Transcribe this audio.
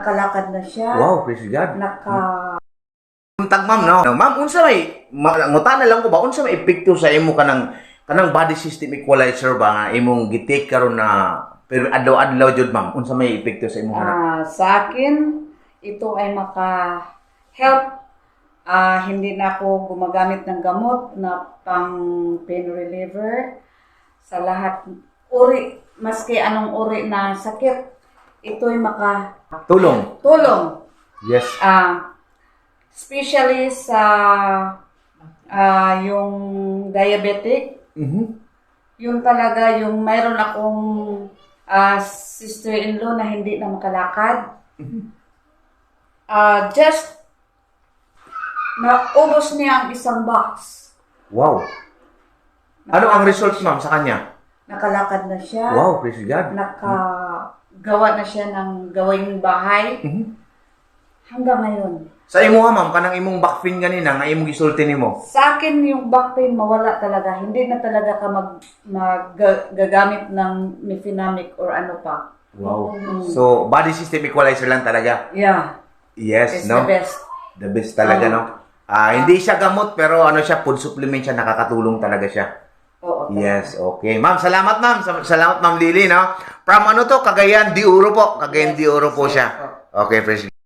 Nakalakad na siya. Wow, praise God. Naka... Ma'am, no? Ma'am, unsa may ngutana lang ko ba unsa may epekto sa imo kanang body system equalizer ba nga imong gitake karon na pero adlaw-adlaw jud ma'am, unsa may epekto sa imo sa akin, ito ay maka-help. Hindi na ako gumagamit ng gamot na pang pain reliever sa lahat uri, maski anong uri na sakit. Ito ay tulong? Yes. Especially sa yung diabetic. Yun talaga yung mayroon akong sister-in-law na hindi na makalakad. Just naubos niya ang isang box. Wow. Ano ang results ma'am sa kanya? Nakalakad na siya. Wow, praise God. Nakagawa na siya ng gawaing bahay. Hanggang ngayon. Sa imo ha ma'am, kanang imong back pain ganina nga imong gisulti nimo. Sa akin yung back pain mawala talaga. Hindi na talaga ka gagamit ng Mefenamic or ano pa. Wow. So, body system equalizer lang talaga. Yeah. Yes, It's no? the best. The best talaga, no? Hindi siya gamot, pero ano siya, food supplement siya, nakakatulong talaga siya. Oo. Yes, okay. Ma'am, salamat ma'am. Salamat ma'am Lily, no? From ano to? Cagayan de Oro po. Cagayan de Oro po siya. Okay, fresh.